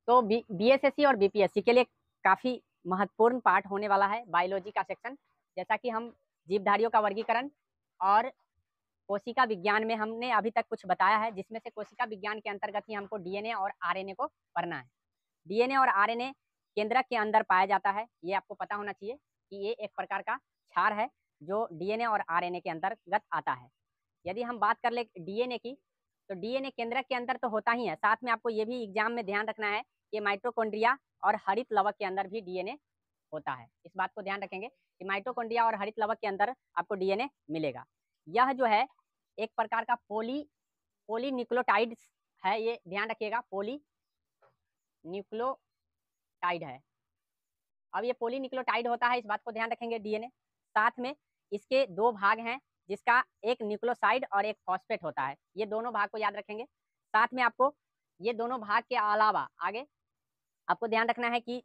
तो बीएसएससी और बीपीएससी के लिए काफ़ी महत्वपूर्ण पार्ट होने वाला है बायोलॉजी का सेक्शन। जैसा कि हम जीवधारियों का वर्गीकरण और कोशिका विज्ञान में हमने अभी तक कुछ बताया है, जिसमें से कोशिका विज्ञान के अंतर्गत ही हमको डीएनए और आरएनए को पढ़ना है। डीएनए और आरएनए केंद्रक के अंदर पाया जाता है, ये आपको पता होना चाहिए कि ये एक प्रकार का क्षार है जो डीएनए और आरएनए के अंतर्गत आता है। यदि हम बात कर ले डीएनए की, तो डीएनए केंद्रक के अंदर तो होता ही है, साथ में आपको ये भी एग्जाम में ध्यान रखना है कि माइटोकॉन्ड्रिया और हरित लवक के अंदर भी डीएनए होता है। इस बात को ध्यान रखेंगे कि माइटोकॉन्ड्रिया और हरित लवक के अंदर आपको डीएनए मिलेगा। यह जो है एक प्रकार का पोलीन्यूक्लियोटाइड है, ये ध्यान रखिएगा, पोलीन्यूक्लियोटाइड है। अब ये पोलीन्यूक्लियोटाइड होता है, इस बात को ध्यान रखेंगे डीएनए। साथ में इसके दो भाग हैं, जिसका एक न्यूक्लियोसाइड और एक फॉस्फेट होता है, ये दोनों भाग को याद रखेंगे। साथ में आपको ये दोनों भाग के अलावा आगे आपको ध्यान रखना है कि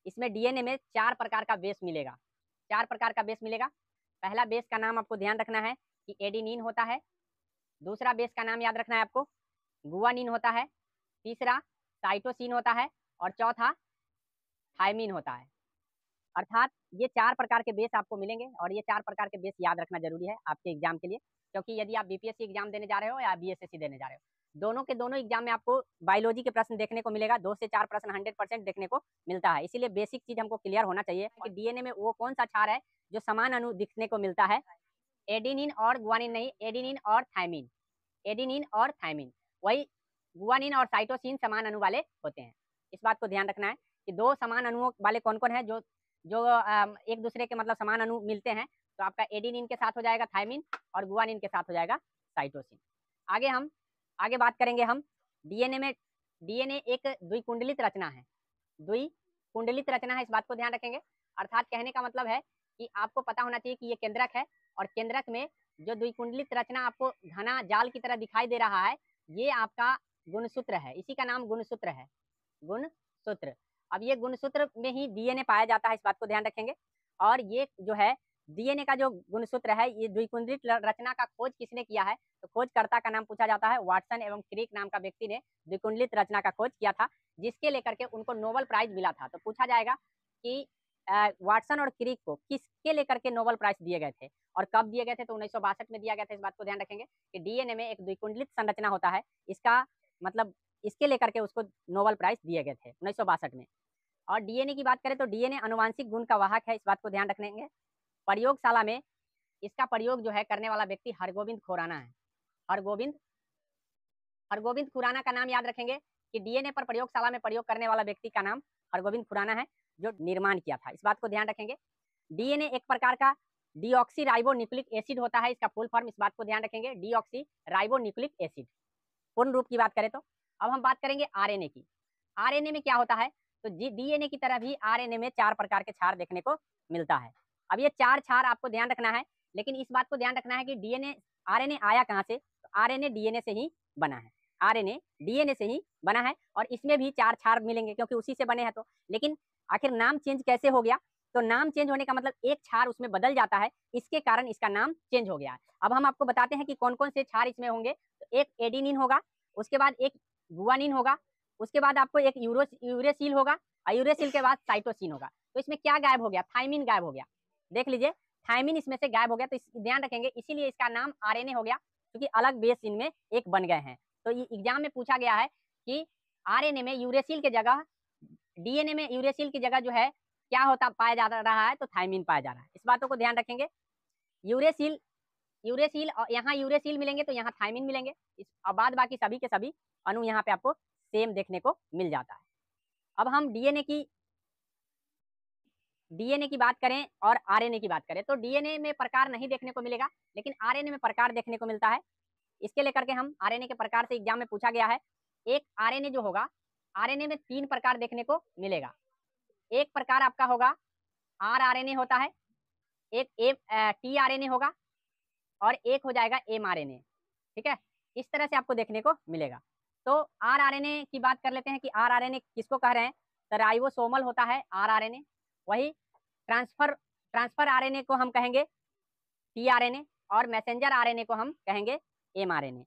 इसमें डीएनए में 4 प्रकार का बेस मिलेगा। 4 प्रकार का बेस मिलेगा। पहला बेस का नाम आपको ध्यान रखना है कि एडेनिन होता है। दूसरा बेस का नाम याद रखना है आपको गुआनिन होता है। तीसरा साइटोसिन होता है और चौथा थायमिन होता है। अर्थात ये 4 प्रकार के बेस आपको मिलेंगे और ये 4 प्रकार के बेस याद रखना जरूरी है आपके एग्जाम के लिए, क्योंकि यदि आप बीपीएससी एग्जाम देने जा रहे हो या बीएसएससी देने जा रहे हो, दोनों के दोनों एग्जाम में आपको बायोलॉजी के प्रश्न देखने को मिलेगा। 2 से 4 प्रश्न 100% देखने को मिलता है। इसीलिए बेसिक चीज हमको क्लियर होना चाहिए कि डीएनए में वो कौन सा क्षार है जो समान अणु दिखने को मिलता है। एडेनिन और गुआनिन नहीं, एडेनिन और थायमिन। एडेनिन और थायमिन, वही गुआनिन और साइटोसिन समान अणु वाले होते हैं। इस बात को ध्यान रखना है कि दो समान अणुओं वाले कौन कौन है जो जो एक दूसरे के मतलब समान अणु मिलते हैं। तो आपका एडेनिन के साथ हो जाएगा थायमिन और गुआनिन के साथ हो जाएगा साइटोसिन। हम आगे बात करेंगे हम डीएनए में। डीएनए एक द्विकुंडलित रचना है, द्विकुंडलित रचना है, इस बात को ध्यान रखेंगे। अर्थात कहने का मतलब है कि आपको पता होना चाहिए कि ये केंद्रक है और केंद्रक में जो द्विकुंडलित रचना आपको घना जाल की तरह दिखाई दे रहा है, ये आपका गुणसूत्र है। इसी का नाम गुणसूत्र है, गुणसूत्र। अब ये गुणसूत्र में ही डीएनए पाया जाता है, इस बात को ध्यान रखेंगे। और ये जो है डीएनए का जो गुणसूत्र है, ये द्विकुंडलित रचना का खोज किसने किया है, तो खोजकर्ता का नाम पूछा जाता है। वाटसन एवं क्रिक नाम का व्यक्ति ने द्विकुंडलित रचना का खोज किया था, जिसके लेकर के उनको नोबेल प्राइज मिला था। तो पूछा जाएगा कि वाटसन और क्रिक को किसके लेकर के नोबेल प्राइज दिए गए थे और कब दिए गए थे, तो 1962 में दिया गया था। इस बात को ध्यान रखेंगे कि डीएनए में एक द्विकुंडलित संरचना होता है, इसका मतलब इसके लेकर के उसको नोबेल प्राइज दिए गए थे 1962 में। और डीएनए की बात करें तो डीएनए आनुवांशिक गुण का वाहक है, इस बात को ध्यान रखेंगे। प्रयोगशाला में इसका प्रयोग जो है करने वाला व्यक्ति हरगोविंद खुराना है। हरगोविंद खुराना का नाम याद रखेंगे कि डीएनए पर प्रयोगशाला में प्रयोग करने वाला व्यक्ति का नाम हरगोविंद खुराना है, जो निर्माण किया था। इस बात को ध्यान रखेंगे। डीएनए एक प्रकार का डीऑक्सी राइबो न्यूक्लिक एसिड होता है, इसका फुल फॉर्म इस बात को ध्यान रखेंगे, डीऑक्सी राइबो न्यूक्लिक एसिड पूर्ण रूप की बात करें तो। अब हम बात करेंगे आरएनए की। आरएनए में क्या होता है, तो डीएनए की तरह भी आरएनए में 4 प्रकार के क्षार देखने को मिलता है। अब ये 4 क्षार आपको ध्यान रखना है, लेकिन इस बात को ध्यान रखना है कि डीएनए आरएनए आया कहाँ से, तो आरएनए डीएनए से ही बना है। आरएनए डीएनए से ही बना है और इसमें भी 4 क्षार मिलेंगे क्योंकि उसी से बने हैं। तो लेकिन आखिर नाम चेंज कैसे हो गया, तो नाम चेंज होने का मतलब एक क्षार उसमें बदल जाता है, इसके कारण इसका नाम चेंज हो गया है। अब हम आपको बताते हैं कि कौन कौन से क्षार इसमें होंगे। तो एक एडेनिन होगा, उसके बाद एक गुआनिन होगा, उसके बाद आपको एक यूरेसिल होगा और यूरेसिल के बाद साइटोसिन होगा। तो इसमें क्या गायब हो गया, थायमिन गायब हो गया। देख लीजिए, थायमिन इसमें से गायब हो गया, तो ध्यान रखेंगे, इसीलिए इसका नाम आरएनए हो गया, क्योंकि अलग बेस इनमें एक बन गए हैं। तो ये एग्जाम में पूछा गया है कि आरएनए में यूरेसिल की जगह, डीएनए में यूरेसिल की जगह जो है क्या होता पाया जा रहा है, तो थायमिन पाया जा रहा है। इस बातों को ध्यान रखेंगे। यूरेसिल और यहाँ यूरेसिल मिलेंगे तो यहाँ थायमिन मिलेंगे। और बाद बाकी सभी के सभी अणु यहाँ पे आपको सेम देखने को मिल जाता है। अब हम डीएनए की बात करें और आरएनए की बात करें, तो डीएनए में प्रकार नहीं देखने को मिलेगा, लेकिन आरएनए में प्रकार देखने को मिलता है। इसके लेकर के हम आरएनए के प्रकार से एग्जाम में पूछा गया है। एक आरएनए जो होगा, आरएनए में 3 प्रकार देखने को मिलेगा। एक प्रकार आपका होगा आरआरएनए होता है, एक टीआरएनए होगा और एक हो जाएगा एमआरएनए। ठीक है, इस तरह से आपको देखने को मिलेगा। तो आरआरएनए की बात कर लेते हैं कि आरआरएनए किसको कह रहे हैं, तो राइबोसोमल होता है आरआरएनए। वही ट्रांसफर आरएनए को हम कहेंगे टीआरएनए और मैसेंजर आरएनए को हम कहेंगे एमआरएनए।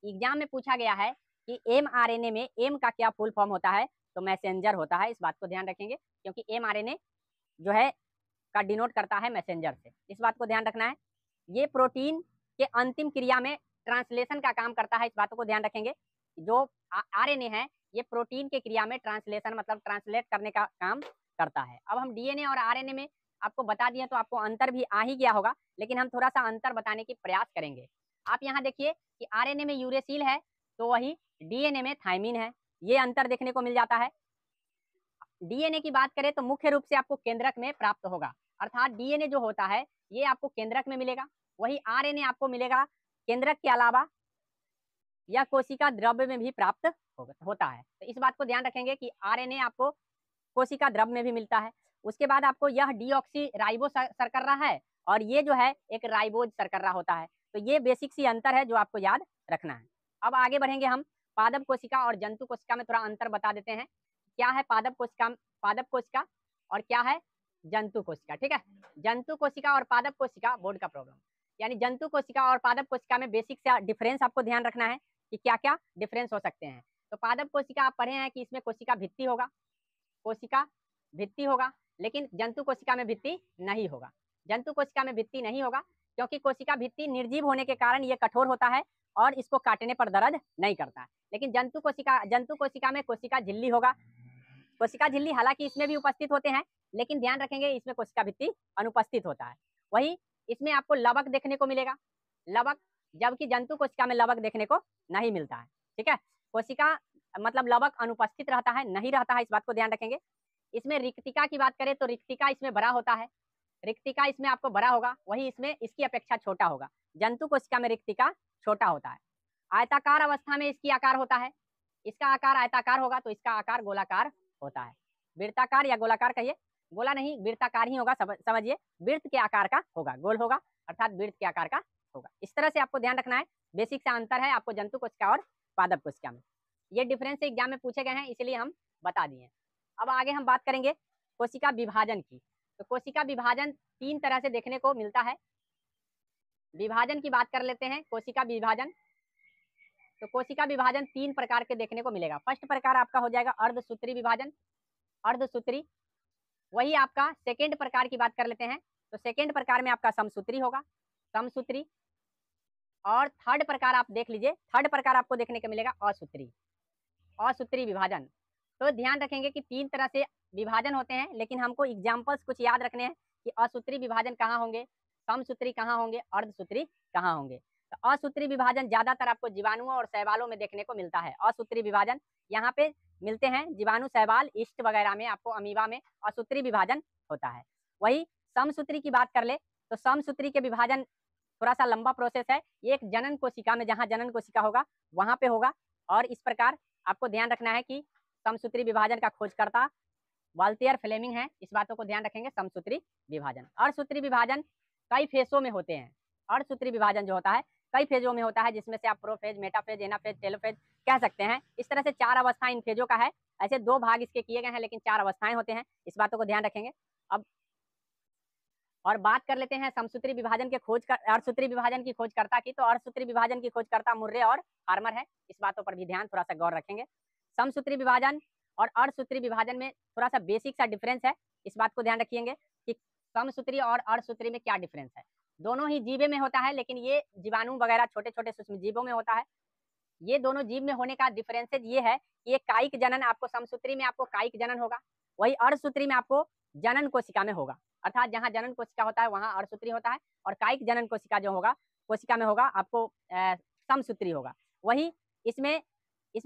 एग्जाम में पूछा गया है कि एमआरएनए में एम का क्या फुल फॉर्म होता है, तो मैसेंजर होता है, इस बात को ध्यान रखेंगे, क्योंकि mRNA जो है का डिनोट करता है मैसेंजर से, इस बात को ध्यान रखना है। ये प्रोटीन के अंतिम क्रिया में ट्रांसलेशन का काम करता है, इस बातों को ध्यान रखेंगे। जो RNA है ये प्रोटीन के क्रिया में ट्रांसलेशन मतलब ट्रांसलेट करने का काम करता है। अब हम DNA और RNA में आपको बता दिए तो आपको अंतर भी आ ही गया होगा, लेकिन हम थोड़ा सा अंतर बताने की प्रयास करेंगे। आप यहाँ देखिए कि RNA में यूरेसिल है तो वही DNA में थायमिन है, ये अंतर देखने को मिल जाता है। DNA की बात करें तो मुख्य रूप से आपको केंद्रक में प्राप्त होगा, अर्थात DNA जो होता है ये आपको केंद्रक में मिलेगा, वही RNA आपको मिलेगा केंद्रक के अलावा या कोशिका द्रव्य में भी प्राप्त होता है। तो इस बात को ध्यान रखेंगे कि RNA आपको कोशिका द्रव्य में भी मिलता है। उसके बाद आपको यह डीऑक्सी राइबो शर्करा है और ये जो है एक राइबोज शर्करा होता है। तो ये बेसिक सी अंतर है जो आपको याद रखना है। अब आगे बढ़ेंगे हम, पादप कोशिका और जंतु कोशिका में थोड़ा अंतर बता देते हैं। क्या है पादप कोशिका और क्या है जंतु कोशिका, ठीक है। जंतु कोशिका और पादप कोशिका, बोर्ड का प्रॉब्लम, यानी जंतु कोशिका और पादप कोशिका में बेसिक से डिफरेंस आपको ध्यान रखना है कि क्या क्या डिफरेंस हो सकते हैं। तो पादप कोशिका आप पढ़े हैं कि इसमें कोशिका भित्ति होगा, कोशिका भित्ति होगा, लेकिन जंतु कोशिका में भित्ति नहीं होगा। जंतु कोशिका में भित्ति नहीं होगा क्योंकि कोशिका भित्ति निर्जीव होने के कारण ये कठोर होता है और इसको काटने पर दर्द नहीं करता है। लेकिन जंतु कोशिका में कोशिका झिल्ली होगा। कोशिका झिल्ली हालांकि इसमें भी उपस्थित होते हैं, लेकिन ध्यान रखेंगे इसमें कोशिका भित्ति अनुपस्थित होता है। वही इसमें आपको लवक देखने को मिलेगा, लवक, जबकि जंतु कोशिका में लवक देखने को नहीं मिलता है, ठीक है। कोशिका मतलब लवक अनुपस्थित रहता है, नहीं रहता है, इस बात को ध्यान रखेंगे। इसमें रिक्तिका की बात करें तो रिक्तिका इसमें बड़ा होता है, रिक्तिका इसमें आपको बड़ा होगा, वही इसमें इसकी अपेक्षा छोटा होगा। जंतु कोशिका में रिक्तिका छोटा होता है। आयताकार अवस्था में इसकी आकार होता है, इसका आकार आयताकार होगा तो इसका आकार गोलाकार होता है। वृत्ताकार या गोलाकार कहिए, गोला नहीं वृत्ताकार ही होगा, समझिए वृत्त के आकार का होगा, गोल होगा अर्थात वृत्त के आकार का होगा। इस तरह से आपको ध्यान रखना है, बेसिक से अंतर है आपको जंतु कोशिका और पादप कोशिका में। ये डिफरेंस एग्जाम में पूछे गए हैं इसलिए हम बता दिए। अब आगे हम बात करेंगे कोशिका विभाजन की। तो कोशिका विभाजन 3 तरह से देखने को मिलता है। विभाजन की बात कर लेते हैं, कोशिका विभाजन। तो कोशिका विभाजन 3 प्रकार के देखने को मिलेगा। फर्स्ट प्रकार आपका हो जाएगा अर्धसूत्री विभाजन, अर्धसूत्री। वही आपका सेकेंड प्रकार की बात कर लेते हैं, तो सेकेंड प्रकार में आपका समसूत्री होगा, समसूत्री। और थर्ड प्रकार आप देख लीजिए, थर्ड प्रकार आपको देखने को मिलेगा असूत्री, असूत्री विभाजन। तो ध्यान रखेंगे कि 3 तरह से विभाजन होते हैं, लेकिन हमको एग्जाम्पल्स कुछ याद रखने हैं कि असूत्री विभाजन कहाँ होंगे, समसूत्री कहाँ होंगे, अर्धसूत्री कहाँ होंगे। तो असूत्री विभाजन ज्यादातर आपको जीवाणुओं और शैवालों में देखने को मिलता है। असूत्री विभाजन यहाँ पे मिलते हैं, जीवाणु, शैवाल, ईस्ट वगैरह में, आपको अमीबा में असूत्री विभाजन होता है। वही समसूत्री की बात कर ले तो समसूत्री के विभाजन थोड़ा सा लंबा प्रोसेस है। ये एक जनन कोशिका में, जहाँ जनन कोशिका होगा वहाँ पे होगा। और इस प्रकार आपको ध्यान रखना है कि समसूत्री विभाजन का खोजकर्ता वाल्टियर फ्लेमिंग है, इस बातों को ध्यान रखेंगे। समसूत्री विभाजन, अर्धसूत्री विभाजन कई फेसों में होते हैं। अर्धसूत्री विभाजन जो होता है कई फेजों में होता है, जिसमें से आप प्रोफेज, मेटाफेज, एनाफेज, टेलोफेज कह सकते हैं। इस तरह से 4 अवस्थाएं इन फेजों का है। ऐसे 2 भाग इसके किए गए हैं, लेकिन 4 अवस्थाएं होते हैं, इस बातों को ध्यान रखेंगे। अब और बात कर लेते हैं समसूत्री विभाजन के अर्धसूत्री विभाजन की खोजकर्ता की। तो अर्धसूत्री विभाजन की खोजकर्ता मुर्रे और फार्मर है, इस बातों पर भी ध्यान थोड़ा सा गौर रखेंगे। समसूत्री विभाजन और अर्धसूत्री विभाजन में थोड़ा सा बेसिक सा डिफरेंस है, इस बात को ध्यान रखिएंगे कि समसूत्री और अर्धसूत्री में क्या डिफरेंस है। दोनों ही जीवे में होता है, लेकिन ये जीवाणु वगैरह छोटे छोटे सूक्ष्म जीवों में होता है। ये दोनों जीव में होने का डिफरेंसेज ये है कि ये कायिक जनन, आपको समसूत्री में आपको कायिक जनन होगा, वही अर्धसूत्री में आपको जनन कोशिका में होगा। अर्थात जहाँ जनन कोशिका होता है वहाँ अर्धसूत्री होता है, और कायिक जनन कोशिका जो होगा कोशिका में होगा आपको समसूत्री होगा। वही इसमें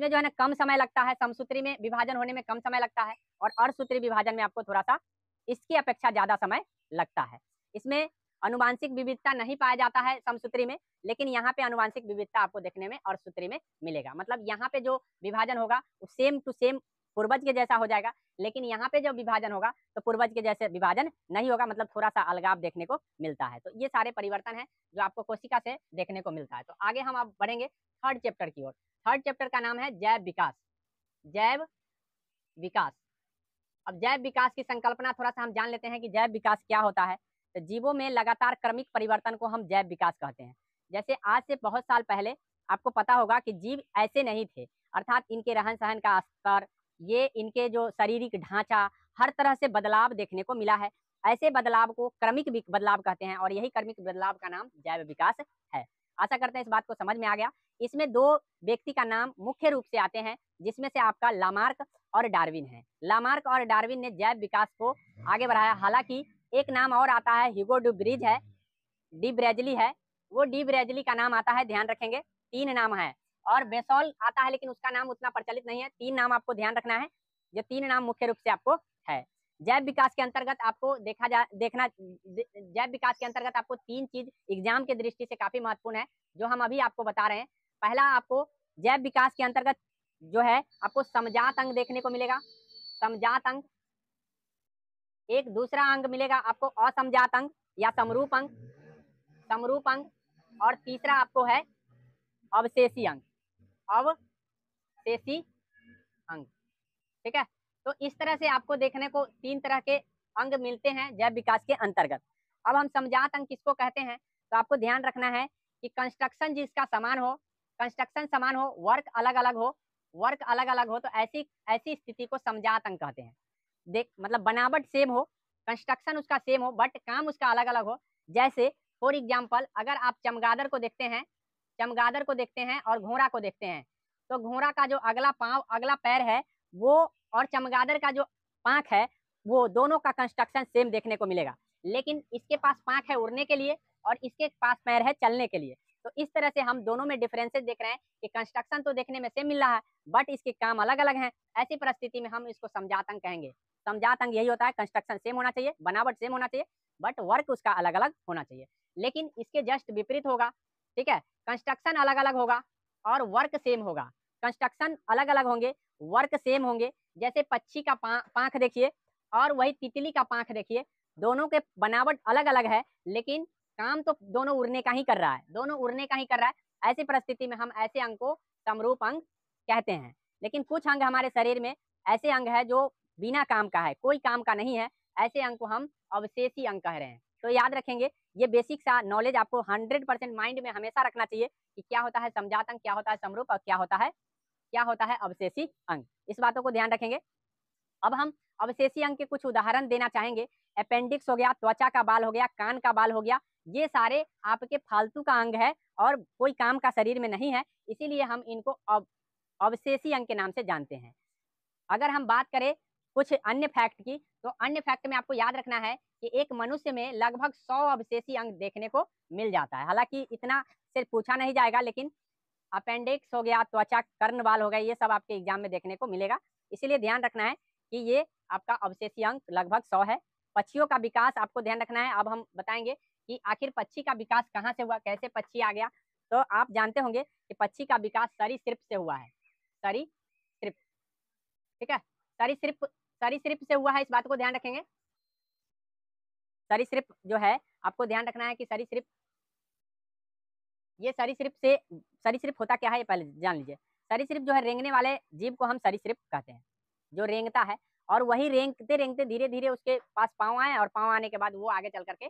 जो है ना कम समय लगता है, समसूत्री में विभाजन होने में कम समय लगता है, और अर्धसूत्री विभाजन में आपको थोड़ा सा इसकी अपेक्षा ज्यादा समय लगता है। इसमें अनुवांशिक विविधता नहीं पाया जाता है समसूत्री में, लेकिन यहाँ पे अनुवांशिक विविधता आपको देखने में अर्धसूत्री में मिलेगा। मतलब यहाँ पे जो विभाजन होगा वो सेम टू सेम पूर्वज के जैसा हो जाएगा, लेकिन यहाँ पे जो विभाजन होगा तो पूर्वज के जैसे विभाजन नहीं होगा, मतलब थोड़ा सा अलगाव देखने को मिलता है। तो ये सारे परिवर्तन है जो आपको कोशिका से देखने को मिलता है। तो आगे हम अब बढ़ेंगे थर्ड चैप्टर की ओर। थर्ड चैप्टर का नाम है जैव विकास। जैव विकास। अब जैव विकास की संकल्पना थोड़ा सा हम जान लेते हैं कि जैव विकास क्या होता है। तो जीवों में लगातार क्रमिक परिवर्तन को हम जैव विकास कहते हैं। जैसे आज से बहुत साल पहले आपको पता होगा कि जीव ऐसे नहीं थे, अर्थात इनके रहन सहन का स्तर, ये इनके जो शारीरिक ढांचा, हर तरह से बदलाव देखने को मिला है। ऐसे बदलाव को क्रमिक बदलाव कहते हैं और यही क्रमिक बदलाव का नाम जैव विकास है। आशा करते हैं इस बात को समझ में आ गया। इसमें दो व्यक्ति का नाम मुख्य रूप से आते हैं, जिसमें से आपका लामार्क और डार्विन है। लामार्क और डार्विन ने जैव विकास को आगे बढ़ाया। हालांकि एक नाम और आता है, ह्यूगो डी ब्रिज है, डी ब्रेजली है, वो डी ब्रेजली का नाम आता है, ध्यान रखेंगे। 3 नाम है। और बेसॉल आता है, लेकिन उसका नाम उतना प्रचलित नहीं है। 3 नाम आपको ध्यान रखना है, जो 3 नाम मुख्य रूप से आपको है। जैव विकास के अंतर्गत आपको जैव विकास के अंतर्गत आपको 3 चीज एग्जाम के दृष्टि से काफी महत्वपूर्ण है, जो हम अभी आपको बता रहे हैं। पहला, आपको जैव विकास के अंतर्गत जो है आपको समजात अंग देखने को मिलेगा, समजात अंग। एक दूसरा अंग मिलेगा आपको असमजात अंग या समरूप अंग, समरूप अंग। और तीसरा आपको है अवशेषी अंग, अवशेषी अंग। ठीक है, तो इस तरह से आपको देखने को 3 तरह के अंग मिलते हैं जैव विकास के अंतर्गत। अब हम समजात अंग किसको कहते हैं, तो आपको ध्यान रखना है कि कंस्ट्रक्शन जिसका समान हो, कंस्ट्रक्शन समान हो, वर्क अलग अलग हो, वर्क अलग अलग हो, तो ऐसी स्थिति को समजात अंग कहते हैं। मतलब बनावट सेम हो, कंस्ट्रक्शन उसका सेम हो, बट काम उसका अलग अलग हो। जैसे फॉर एग्जाम्पल, अगर आप चमगादड़ को देखते हैं, चमगादड़ को देखते हैं और घोड़ा को देखते हैं, तो घोड़ा का जो अगला पाँव, अगला पैर है वो, और चमगादड़ का जो पाँख है, वो दोनों का कंस्ट्रक्शन सेम देखने को मिलेगा। लेकिन इसके पास पाँख है उड़ने के लिए और इसके पास पैर है चलने के लिए। तो इस तरह से हम दोनों में डिफरेंसेस देख रहे हैं कि कंस्ट्रक्शन तो देखने में सेम मिल रहा है, बट इसके काम अलग अलग हैं। ऐसी परिस्थिति में हम इसको समजात अंग कहेंगे। समजात अंग यही होता है, कंस्ट्रक्शन सेम होना चाहिए, बनावट सेम होना चाहिए, बट वर्क उसका अलग अलग होना चाहिए। लेकिन इसके जस्ट विपरीत होगा। ठीक है, कंस्ट्रक्शन अलग अलग होगा और वर्क सेम होगा। कंस्ट्रक्शन अलग अलग होंगे, वर्क सेम होंगे। जैसे पक्षी का पाँख देखिए और वही तितली का पाँख देखिए, दोनों के बनावट अलग अलग है, लेकिन काम तो दोनों उड़ने का ही कर रहा है, दोनों उड़ने का ही कर रहा है। ऐसी परिस्थिति में हम ऐसे अंग को समरूप अंग कहते हैं। लेकिन कुछ अंग हमारे शरीर में ऐसे अंग है जो बिना काम का है, कोई काम का नहीं है, ऐसे अंग को हम अवशेषी अंग कह रहे हैं। तो याद रखेंगे, ये बेसिक सा नॉलेज आपको 100% माइंड में हमेशा रखना चाहिए कि क्या होता है समजात अंग, क्या होता है समरूप और क्या होता है अवशेषी अंग। इस बातों को ध्यान रखेंगे। अब हम अवशेषी अंग के कुछ उदाहरण देना चाहेंगे। अपेंडिक्स हो गया, त्वचा का बाल हो गया, कान का बाल हो गया, ये सारे आपके फालतू का अंग है और कोई काम का शरीर में नहीं है, इसीलिए हम इनको अवशेषी अंग के नाम से जानते हैं। अगर हम बात करें कुछ अन्य फैक्ट की, तो अन्य फैक्ट में आपको याद रखना है कि एक मनुष्य में लगभग 100 अवशेषी अंग देखने को मिल जाता है। हालांकि इतना सिर्फ पूछा नहीं जाएगा, लेकिन अपेंडिक्स हो गया, त्वचा, कर्ण बाल हो गया, ये सब आपके एग्जाम में देखने को मिलेगा। इसीलिए ध्यान रखना है कि ये आपका अवशेषी अंग लगभग 100 है। पक्षियों का विकास आपको ध्यान रखना है। अब हम बताएंगे कि आखिर पक्षी का विकास कहाँ से हुआ, कैसे पक्षी आ गया। तो आप जानते होंगे कि पक्षी का विकास सरीसृप से हुआ है, सरीसृप। ठीक है, सरीसृप से हुआ है, इस बात को ध्यान रखेंगे। सरीसृप जो है आपको ध्यान रखना है कि सरीसृप, ये सरीसृप होता क्या है ये पहले जान लीजिए। सरीसृप जो है, रेंगने वाले जीव को हम सरीसृप कहते हैं, जो रेंगता है और वही रेंगते रेंगते धीरे धीरे उसके पास पाँव आए और पाँव आने के बाद वो आगे चल करके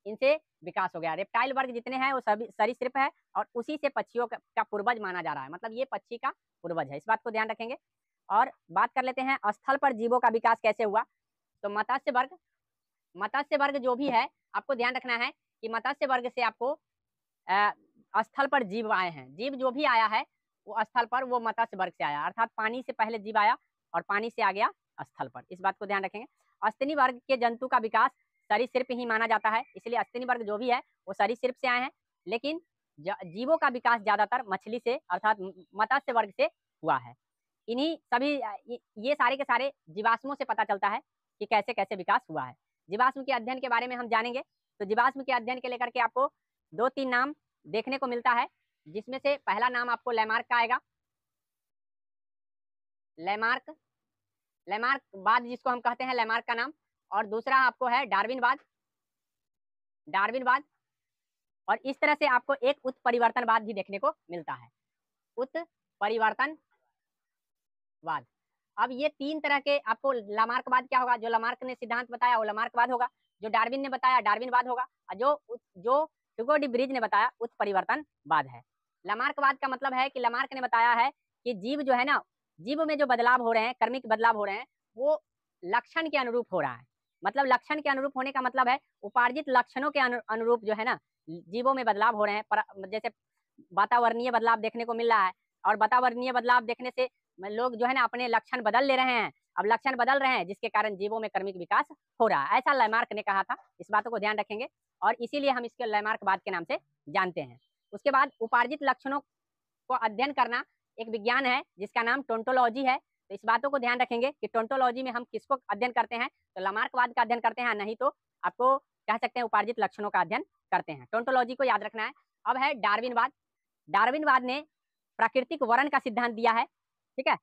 इनसे विकास हो गया। रेप्टाइल वर्ग जितने हैं वो सभी सरीसृप है और उसी से पक्षियों का पूर्वज माना जा रहा है, मतलब ये पक्षी का पूर्वज है, इस बात को ध्यान रखेंगे। और बात कर लेते हैं स्थल पर जीवों का विकास कैसे हुआ। तो मत्स्य वर्ग जो भी है, आपको ध्यान रखना है कि मत्स्य वर्ग से आपको स्थल पर जीव आए हैं। जीव जो भी आया है वो स्थल पर, वो मत्स्य वर्ग से आया, अर्थात पानी से पहले जीव आया और पानी से आ गया स्थल पर, इस बात को ध्यान रखेंगे। स्तनी वर्ग के जंतु का विकास सरीसृप ही माना जाता है, इसलिए स्तनी वर्ग जो भी है वो सरीसृप से आए हैं। लेकिन जीवों का विकास ज्यादातर मछली से अर्थात मत्स्य वर्ग से हुआ है। इन्हीं सभी ये सारे के सारे जीवाश्मों से पता चलता है कि कैसे कैसे विकास हुआ है। जीवाश्म के अध्ययन के बारे में हम जानेंगे। तो जीवाश्म के अध्ययन के लेकर के आपको 2-3 नाम देखने को मिलता है, जिसमें से पहला नाम आपको लैमार्क का आएगा। लैमार्क बाद जिसको हम कहते हैं लैमार्क का नाम, और दूसरा आपको है डार्विनवाद। और इस तरह से आपको एक उत्परिवर्तनवाद भी देखने को मिलता है, उत्परिवर्तनवाद। अब ये 3 तरह के आपको, लामार्कवाद क्या होगा, जो लामार्क ने सिद्धांत बताया वो लामार्कवाद होगा, जो डार्विन ने बताया डार्विनवाद होगा, और जो ह्यूगो डी ब्रिज ने बताया उत्परिवर्तनवाद है। लामार्कवाद का मतलब है कि लामार्क ने बताया है कि जीव जो है ना, जीव में जो बदलाव हो रहे हैं, कर्मिक बदलाव हो रहे हैं, वो लक्षण के अनुरूप हो रहा है। मतलब लक्षण के अनुरूप होने का मतलब है उपार्जित लक्षणों के अनुरूप जो है ना जीवों में बदलाव हो रहे हैं। जैसे वातावरणीय बदलाव देखने को मिल रहा है, और वातावरणीय बदलाव देखने से लोग जो है ना अपने लक्षण बदल ले रहे हैं। अब लक्षण बदल रहे हैं जिसके कारण जीवों में कर्मिक विकास हो रहा है, ऐसा लैमार्क ने कहा था। इस बातों को ध्यान रखेंगे और इसीलिए हम इसके लैमार्कवाद के नाम से जानते हैं। उसके बाद उपार्जित लक्षणों को अध्ययन करना एक विज्ञान है जिसका नाम टोंटोलॉजी है। तो इस बातों को ध्यान रखेंगे कि टोंटोलॉजी में हम किसको अध्ययन करते हैं, तो लैमार्कवाद का अध्ययन करते हैं, नहीं तो आपको कह सकते हैं उपार्जित लक्षणों का अध्ययन करते हैं। टोंटोलॉजी को याद रखना है। अब है डार्विनवाद। डार्विनवाद ने प्राकृतिक वर्ण का सिद्धांत दिया है, ठीक है।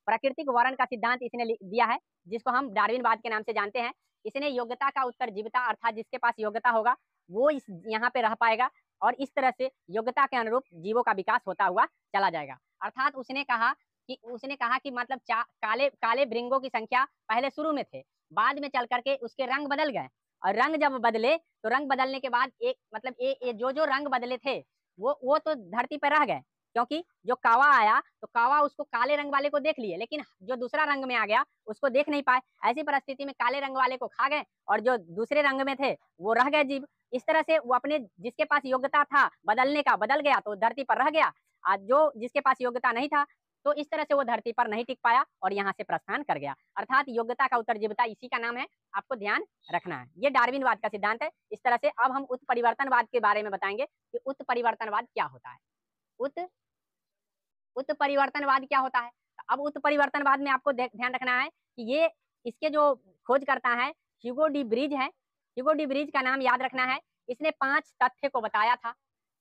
प्राकृतिक वर्ण का सिद्धांत इसने दिया है जिसको हम डार्विनवाद के नाम से जानते हैं। इसने योग्यता का उत्तरजीविता, अर्थात जिसके पास योग्यता होगा वो इस यहाँ पे रह पाएगा और इस तरह से योग्यता के अनुरूप जीवों का विकास होता हुआ चला जाएगा। अर्थात उसने कहा कि मतलब काले काले भृंगों की संख्या पहले शुरू में थे, बाद में चल करके उसके रंग बदल गए, और रंग जब बदले तो रंग बदलने के बाद एक मतलब ये जो रंग बदले थे वो तो धरती पर रह गए, क्योंकि जो कावा आया तो कावा उसको काले रंग वाले को देख लिए, लेकिन जो दूसरा रंग में आ गया उसको देख नहीं पाए। ऐसी परिस्थिति में काले रंग वाले को खा गए और जो दूसरे रंग में थे वो रह गए जीव। इस तरह से वो अपने जिसके पास योग्यता था बदलने का बदल गया तो धरती पर रह गया, आज जो जिसके पास योग्यता नहीं था तो इस तरह से वो धरती पर नहीं टिक पाया और यहाँ से प्रस्थान कर गया। अर्थात योग्यता का उत्तरजीविता इसी का नाम है, आपको ध्यान रखना है। ये डार्विनवाद का सिद्धांत है। इस तरह से अब हम उत्परिवर्तनवाद के बारे में बताएंगे कि उत्परिवर्तनवाद क्या होता है। उत्परिवर्तनवाद क्या होता है? अब उत्परिवर्तनवाद में आपको ध्यान रखना है कि ये इसके जो खोज करता है ह्यूगो डी ब्रिज है। ह्यूगो डी ब्रिज का नाम याद रखना है। इसने 5 तथ्य को बताया था।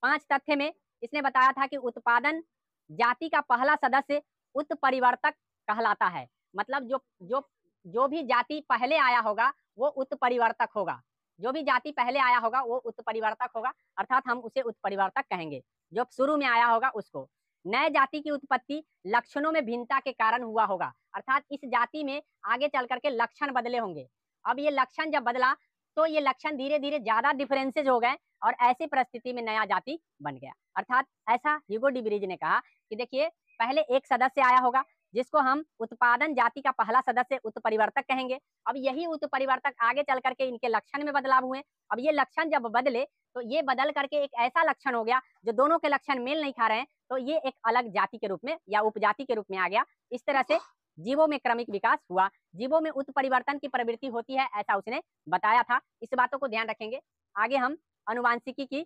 5 तथ्य में इसने बताया था कि उत्पादन जाति का पहला सदस्य उत्परिवर्तक कहलाता है। मतलब जो जो जो भी जाति पहले आया होगा वो उत्परिवर्तक होगा। जो भी जाति पहले आया होगा वो उत्परिवर्तक होगा, अर्थात हम उसे उत्परिवर्तक कहेंगे। जो शुरू में आया होगा उसको। नए जाति की उत्पत्ति लक्षणों में भिन्नता के कारण हुआ होगा, अर्थात इस जाति में आगे चल करके लक्षण बदले होंगे। अब ये लक्षण जब बदला तो ये लक्षण धीरे धीरे ज्यादा डिफरेंसेज हो गए और ऐसी परिस्थिति में नया जाति बन गया। अर्थात ऐसा ह्यूगो डी ब्रिज ने कहा कि देखिए पहले एक सदस्य आया होगा जिसको हम उत्पादन जाति का पहला सदस्य उत्परिवर्तक कहेंगे। अब यही उत्परिवर्तक आगे चल करके इनके लक्षण में बदलाव हुए। अब ये लक्षण जब बदले तो ये बदल करके एक ऐसा लक्षण हो गया जो दोनों के लक्षण मेल नहीं खा रहे हैं, तो ये एक अलग जाति के रूप में या उपजाति के रूप में आ गया। इस तरह से जीवों में क्रमिक विकास हुआ। जीवों में उत्परिवर्तन की प्रवृत्ति होती है, ऐसा उसने बताया था। इस बातों को ध्यान रखेंगे। आगे हम अनुवांशिकी की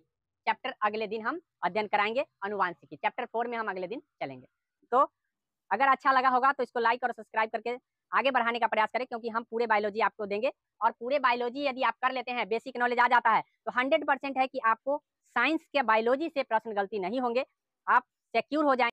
चैप्टर अगले दिन हम अध्ययन कराएंगे। अनुवांशिकी चैप्टर 4 में हम अगले दिन चलेंगे। तो अगर अच्छा लगा होगा तो इसको लाइक और सब्सक्राइब करके आगे बढ़ाने का प्रयास करें, क्योंकि हम पूरे बायोलॉजी आपको देंगे और पूरे बायोलॉजी यदि आप कर लेते हैं, बेसिक नॉलेज आ जाता है तो 100% है कि आपको साइंस के बायोलॉजी से प्रश्न गलती नहीं होंगे, आप सिक्योर हो जाएंगे।